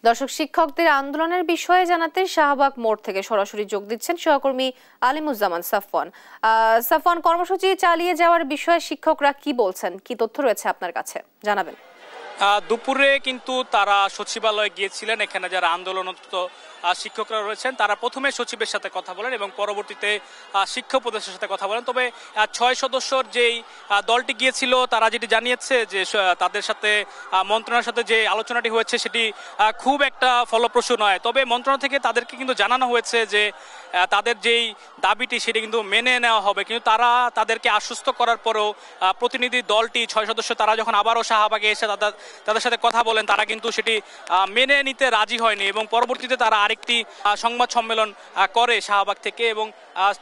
দর্শক, শিক্ষকদের আন্দোলনের বিষয়ে জানাতে শাহবাগ মোড় থেকে সরাসরি যোগ দিচ্ছেন সহকর্মী আলিমুজ্জামান সাফওয়ান। সাফওয়ান, কর্মসূচি চালিয়ে যাওয়ার বিষয়ে শিক্ষকরা কি বলছেন, কি তথ্য রয়েছে আপনার কাছে জানাবেন? দুপুরে কিন্তু তারা সচিবালয়ে গিয়েছিলেন। এখানে যারা আন্দোলনরত শিক্ষকরা রয়েছেন তারা প্রথমে সচিবের সাথে কথা বলেন এবং পরবর্তীতে শিক্ষা উপদেষ্টার সাথে কথা বলেন। তবে ৬ সদস্যর যেই দলটি গিয়েছিল তারা যেটি জানিয়েছে যে তাদের সাথে মন্ত্রণালয়ের সাথে যে আলোচনাটি হয়েছে সেটি খুব একটা ফলপ্রসূ নয়। তবে মন্ত্রণালয় থেকে তাদেরকে কিন্তু জানানো হয়েছে যে তাদের যেই দাবিটি সেটি কিন্তু মেনে নেওয়া হবে। কিন্তু তারা তাদেরকে আশ্বস্ত করার পরেও প্রতিনিধি দলটি ৬ সদস্য তারা যখন আবারও শাহবাগে এসে তাদের সাথে কথা বলেন তারা কিন্তু সেটি মেনে নিতে রাজি হয়নি এবং পরবর্তীতে তারা আরেকটি সংবাদ সম্মেলন করে শাহবাগ থেকে এবং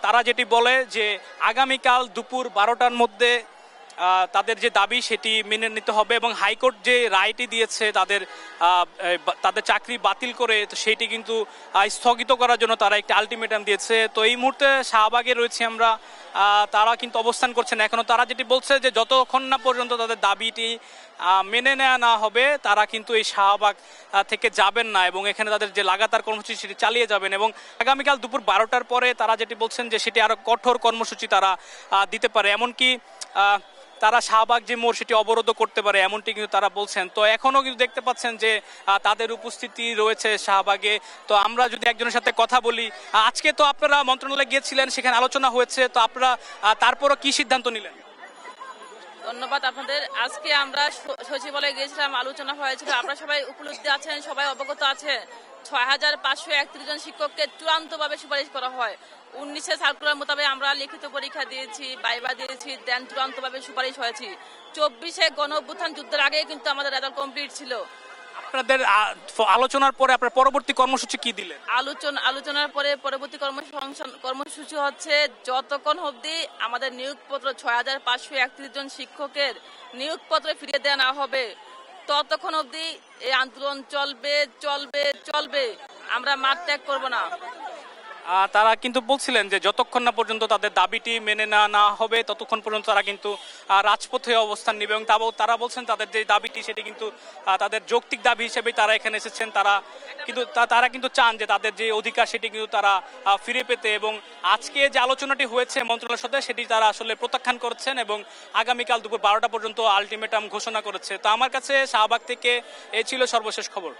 তারা যেটি বলে যে আগামীকাল দুপুর ১২টার মধ্যে তাদের যে দাবি সেটি মেনে নিতে হবে এবং হাইকোর্ট যে রায়টি দিয়েছে তাদের চাকরি বাতিল করে, তো সেইটি কিন্তু স্থগিত করার জন্য তারা একটি আলটিমেটাম দিয়েছে। তো এই মুহূর্তে শাহবাগে রয়েছি আমরা, তারা কিন্তু অবস্থান করছেন এখনো। তারা যেটি বলছে যে যতক্ষণ না পর্যন্ত তাদের দাবিটি মেনে নেওয়া না হবে তারা কিন্তু এই শাহবাগ থেকে যাবেন না এবং এখানে তাদের যে লাগাতার কর্মসূচি সেটি চালিয়ে যাবেন এবং আগামীকাল দুপুর ১২টার পরে তারা যেটি বলছেন যে সেটি আরো কঠোর কর্মসূচি তারা দিতে পারে, এমনকি তারা শাহবাগ যে মোড় সেটি অবরোধ করতে পারে এমনটি কিন্তু তারা বলছেন। তো এখনো কিন্তু দেখতে পাচ্ছেন যে তাদের উপস্থিতি রয়েছে শাহবাগে। তো আমরা যদি একজনের সাথে কথা বলি, আজকে তো আপনারা মন্ত্রণালয়ে গিয়েছিলেন, সেখানে আলোচনা হয়েছে, তো আপনারা তারপরও কি সিদ্ধান্ত নিলেন? ধন্যবাদ আপনাদের। আজকে আমরা সচিবালয়ে গিয়েছিলাম, আলোচনা হয়েছিল। আপনারা সবাই উপলব্ধি আছেন, সবাই অবগত আছে ৬,৫৩১ জন শিক্ষককে চূড়ান্তভাবে সুপারিশ করা হয়। ১৯ সার্কুলার মোতাবেক আমরা লিখিত পরীক্ষা দিয়েছি, ভাইভা দিয়েছি, দেন চূড়ান্তভাবে সুপারিশ হয়েছি। ২৪ গণ অভ্যুত্থান যুদ্ধের আগে কিন্তু আমাদের রেজাল্ট কমপ্লিট ছিল। আপনাদের আলোচনার পরে আপনার পরবর্তী কর্মসূচি কি দিলেন? আলোচনার পরে পরবর্তী কর্মসূচি হচ্ছে যতক্ষণ অবধি আমাদের নিয়োগপত্র ৬,৫৩১ জন শিক্ষকের নিয়োগপত্র ফিরিয়ে দেওয়া না হবে ততক্ষণ অবধি এই আন্দোলন চলবে চলবে চলবে। আমরা মাঠ ত্যাগ করব না। তারা কিন্তু বলছিলেন যে যতক্ষণ না পর্যন্ত তাদের দাবিটি মেনে না হবে ততক্ষণ পর্যন্ত তারা কিন্তু রাজপথে অবস্থান নেবে এবং তারা বলছেন তাদের যে দাবিটি সেটি কিন্তু তাদের যৌক্তিক দাবি হিসেবে তারা এখানে এসেছেন। তারা কিন্তু চান যে তাদের যে অধিকার সেটি কিন্তু তারা ফিরে পেতে এবং আজকে যে আলোচনাটি হয়েছে মন্ত্রণালয়ের সাথে সেটি তারা আসলে প্রত্যাখ্যান করছেন এবং আগামীকাল দুপুর ১২টা পর্যন্ত আলটিমেটাম ঘোষণা করেছে। তো আমার কাছে শাহবাগ থেকে এই ছিল সর্বশেষ খবর।